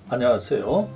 안녕하세요.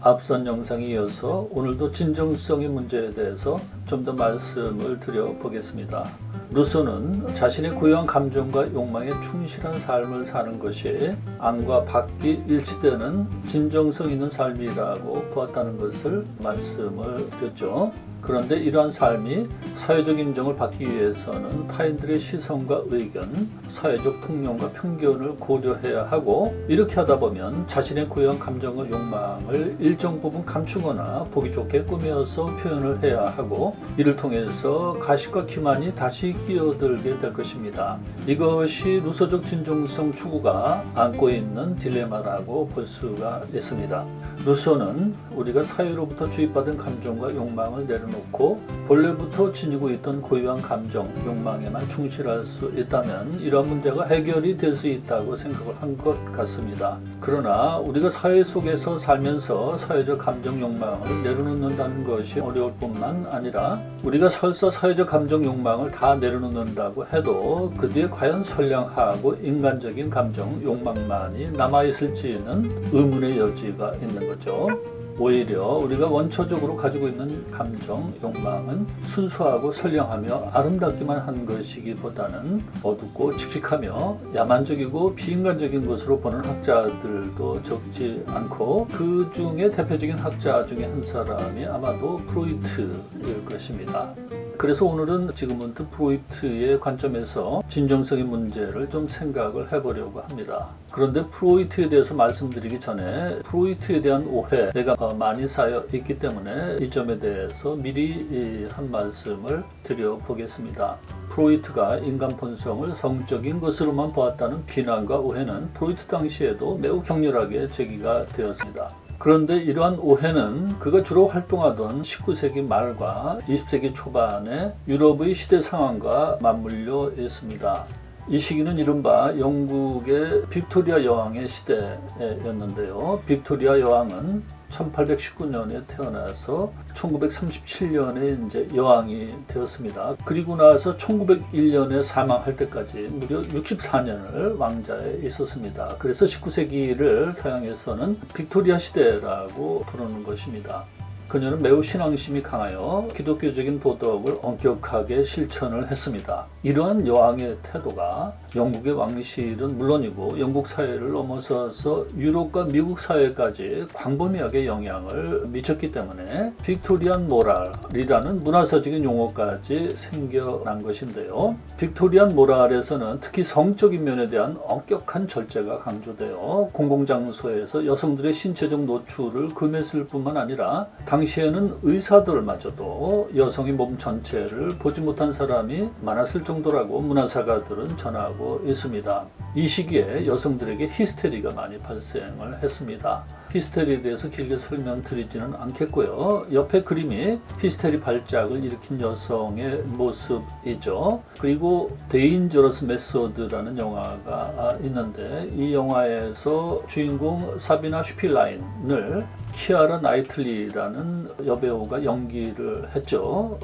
앞선 영상에 이어서 오늘도 진정성의 문제에 대해서 좀 더 말씀을 드려보겠습니다. 루소는 자신의 고유한 감정과 욕망에 충실한 삶을 사는 것이 안과 밖이 일치되는 진정성 있는 삶이라고 보았다는 것을 말씀을 드렸죠. 그런데 이러한 삶이 사회적 인정을 받기 위해서는 타인들의 시선과 의견, 사회적 통념과 편견을 고려해야 하고, 이렇게 하다 보면 자신의 고유한 감정과 욕망을 일정 부분 감추거나 보기 좋게 꾸며서 표현을 해야 하고, 이를 통해서 가식과 기만이 다시 끼어들게 될 것입니다. 이것이 루소적 진정성 추구가 안고 있는 딜레마라고 볼 수가 있습니다. 루소는 우리가 사회로부터 주입받은 감정과 욕망을 내려놓고 본래부터 지니고 있던 고유한 감정, 욕망에만 충실할 수 있다면 이러한 문제가 해결이 될 수 있다고 생각을 한 것 같습니다. 그러나 우리가 사회 속에서 살면서 사회적 감정, 욕망을 내려놓는다는 것이 어려울 뿐만 아니라, 우리가 설사 사회적 감정, 욕망을 다 내려놓는다고 해도 그 뒤에 과연 선량하고 인간적인 감정, 욕망만이 남아있을지는 의문의 여지가 있는 거죠. 오히려 우리가 원초적으로 가지고 있는 감정, 욕망은 순수하고 선량하며 아름답기만 한 것이기보다는 어둡고 칙칙하며 야만적이고 비인간적인 것으로 보는 학자들도 적지 않고, 그 중에 대표적인 학자 중에 한 사람이 아마도 프로이트일 것입니다. 그래서 오늘은 지금 문득 프로이트의 관점에서 진정성의 문제를 좀 생각을 해보려고 합니다. 그런데 프로이트에 대해서 말씀드리기 전에 프로이트에 대한 오해가 많이 쌓여 있기 때문에 이 점에 대해서 미리 한 말씀을 드려보겠습니다. 프로이트가 인간 본성을 성적인 것으로만 보았다는 비난과 오해는 프로이트 당시에도 매우 격렬하게 제기가 되었습니다. 그런데 이러한 오해는 그가 주로 활동하던 19세기 말과 20세기 초반의 유럽의 시대 상황과 맞물려 있습니다. 이 시기는 이른바 영국의 빅토리아 여왕의 시대였는데요. 빅토리아 여왕은 1819년에 태어나서 1937년에 이제 여왕이 되었습니다. 그리고 나서 1901년에 사망할 때까지 무려 64년을 왕자에 있었습니다. 그래서 19세기를 서양에서는 빅토리아 시대라고 부르는 것입니다. 그녀는 매우 신앙심이 강하여 기독교적인 도덕을 엄격하게 실천을 했습니다. 이러한 여왕의 태도가 영국의 왕실은 물론이고 영국 사회를 넘어서서 유럽과 미국 사회까지 광범위하게 영향을 미쳤기 때문에 빅토리안 모랄이라는 문화사적인 용어까지 생겨난 것인데요. 빅토리안 모랄에서는 특히 성적인 면에 대한 엄격한 절제가 강조되어 공공장소에서 여성들의 신체적 노출을 금했을 뿐만 아니라 당시에는 의사들마저도 여성의 몸 전체를 보지 못한 사람이 많았을 정도라고 문화사가들은 전하고 있습니다. 이 시기에 여성들에게 히스테리가 많이 발생을 했습니다. 히스테리에 대해서 길게 설명드리지는 않겠고요. 옆에 그림이 히스테리 발작을 일으킨 여성의 모습이죠. 그리고 데인저러스 메소드라는 영화가 있는데, 이 영화에서 주인공 사비나 슈필라인을 키아라 나이틀리라는 여배우가 연기를 했죠.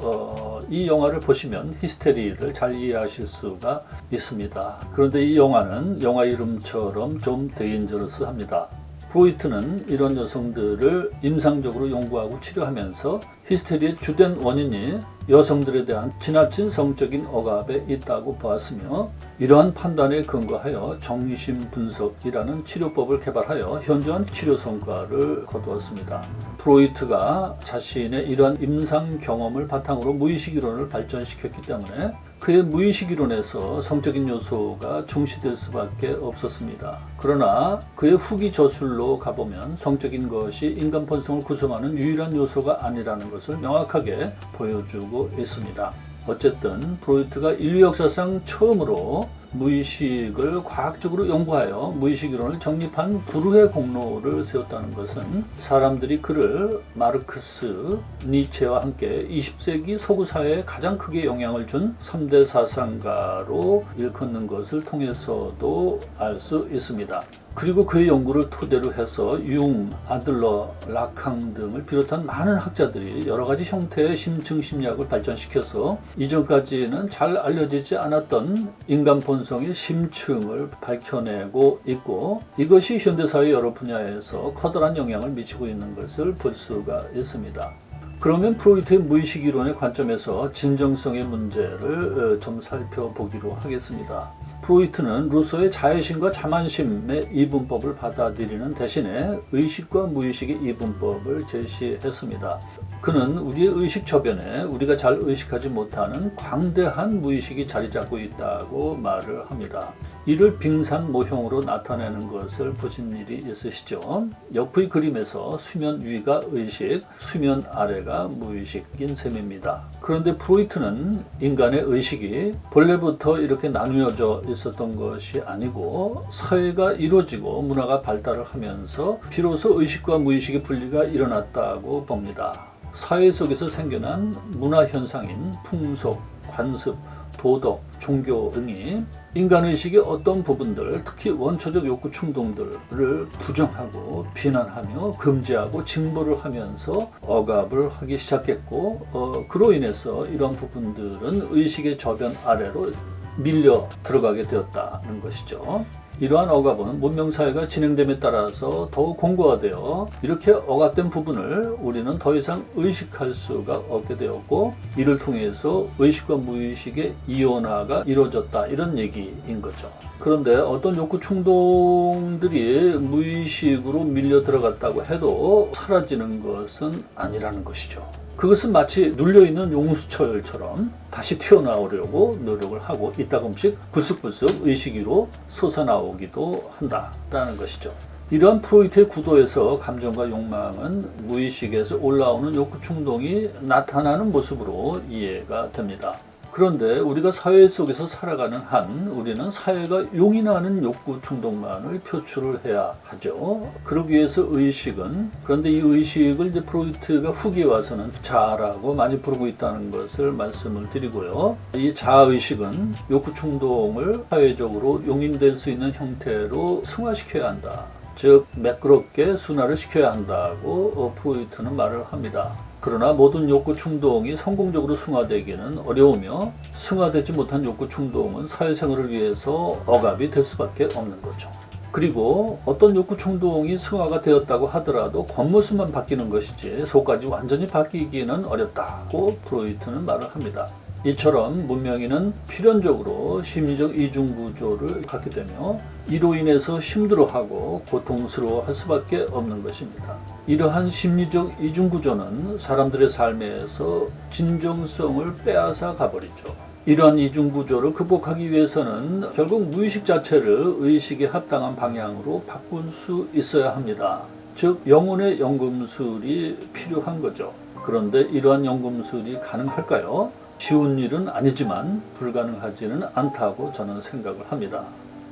이 영화를 보시면 히스테리를 잘 이해하실 수가 있습니다. 그런데 이 영화는 영화 이름처럼 좀 데인저러스합니다. 프로이트는 이런 여성들을 임상적으로 연구하고 치료하면서 히스테리의 주된 원인이 여성들에 대한 지나친 성적인 억압에 있다고 보았으며, 이러한 판단에 근거하여 정신분석이라는 치료법을 개발하여 현저한 치료 성과를 거두었습니다. 프로이트가 자신의 이러한 임상 경험을 바탕으로 무의식 이론을 발전시켰기 때문에 그의 무의식 이론에서 성적인 요소가 중시될 수밖에 없었습니다. 그러나 그의 후기 저술로 가보면 성적인 것이 인간 본성을 구성하는 유일한 요소가 아니라는 것을 명확하게 보여주고 있습니다. 어쨌든 프로이트가 인류 역사상 처음으로 무의식을 과학적으로 연구하여 무의식 이론을 정립한 불후의 공로를 세웠다는 것은 사람들이 그를 마르크스, 니체와 함께 20세기 서구 사회에 가장 크게 영향을 준 3대 사상가로 일컫는 것을 통해서도 알 수 있습니다. 그리고 그의 연구를 토대로 해서 융, 아들러, 라캉 등을 비롯한 많은 학자들이 여러 가지 형태의 심층 심리학을 발전시켜서 이전까지는 잘 알려지지 않았던 인간 본성의 심층을 밝혀내고 있고, 이것이 현대사회 여러 분야에서 커다란 영향을 미치고 있는 것을 볼 수가 있습니다. 그러면 프로이트의 무의식 이론의 관점에서 진정성의 문제를 좀 살펴보기로 하겠습니다. 프로이트는 루소의 자의심과 자만심의 이분법을 받아들이는 대신에 의식과 무의식의 이분법을 제시했습니다. 그는 우리의 의식 저변에 우리가 잘 의식하지 못하는 광대한 무의식이 자리 잡고 있다고 말을 합니다. 이를 빙산 모형으로 나타내는 것을 보신 일이 있으시죠? 옆의 그림에서 수면 위가 의식, 수면 아래가 무의식인 셈입니다. 그런데 프로이트는 인간의 의식이 본래부터 이렇게 나누어져 있었던 것이 아니고 사회가 이루어지고 문화가 발달을 하면서 비로소 의식과 무의식의 분리가 일어났다고 봅니다. 사회 속에서 생겨난 문화 현상인 풍속, 관습, 도덕, 종교 등이 인간의식의 어떤 부분들, 특히 원초적 욕구 충동들을 부정하고 비난하며 금지하고 징벌을 하면서 억압을 하기 시작했고, 그로 인해서 이러한 부분들은 의식의 저변 아래로 밀려 들어가게 되었다는 것이죠. 이러한 억압은 문명사회가 진행됨에 따라서 더욱 공고화되어 이렇게 억압된 부분을 우리는 더 이상 의식할 수가 없게 되었고, 이를 통해서 의식과 무의식의 이원화가 이루어졌다, 이런 얘기인 거죠. 그런데 어떤 욕구 충동들이 무의식으로 밀려 들어갔다고 해도 사라지는 것은 아니라는 것이죠. 그것은 마치 눌려있는 용수철처럼 다시 튀어나오려고 노력을 하고 있다금씩 불쑥불쑥 의식 위로 솟아나오기도 한다라는 것이죠. 이러한 프로이트의 구도에서 감정과 욕망은 무의식에서 올라오는 욕구 충동이 나타나는 모습으로 이해가 됩니다. 그런데 우리가 사회 속에서 살아가는 한 우리는 사회가 용인하는 욕구 충동만을 표출을 해야 하죠. 그러기 위해서 의식은, 그런데 이 의식을 이제 프로이트가 후기에 와서는 자아라고 많이 부르고 있다는 것을 말씀을 드리고요. 이 자아의식은 욕구 충동을 사회적으로 용인될 수 있는 형태로 승화시켜야 한다. 즉 매끄럽게 순화를 시켜야 한다고 프로이트는 말을 합니다. 그러나 모든 욕구 충동이 성공적으로 승화되기는 어려우며, 승화되지 못한 욕구 충동은 사회생활을 위해서 억압이 될 수밖에 없는 거죠. 그리고 어떤 욕구 충동이 승화가 되었다고 하더라도 겉모습만 바뀌는 것이지 속까지 완전히 바뀌기는 어렵다고 프로이트는 말을 합니다. 이처럼 문명인은 필연적으로 심리적 이중구조를 갖게 되며 이로 인해서 힘들어하고 고통스러워할 수밖에 없는 것입니다. 이러한 심리적 이중구조는 사람들의 삶에서 진정성을 빼앗아 가버리죠. 이러한 이중구조를 극복하기 위해서는 결국 무의식 자체를 의식에 합당한 방향으로 바꿀 수 있어야 합니다. 즉 영혼의 연금술이 필요한 거죠. 그런데 이러한 연금술이 가능할까요? 쉬운 일은 아니지만 불가능하지는 않다고 저는 생각을 합니다.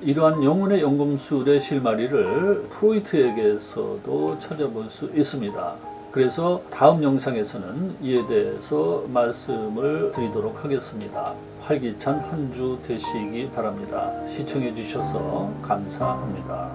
이러한 영혼의 연금술의 실마리를 프로이트에게서도 찾아볼 수 있습니다. 그래서 다음 영상에서는 이에 대해서 말씀을 드리도록 하겠습니다. 활기찬 한 주 되시기 바랍니다. 시청해 주셔서 감사합니다.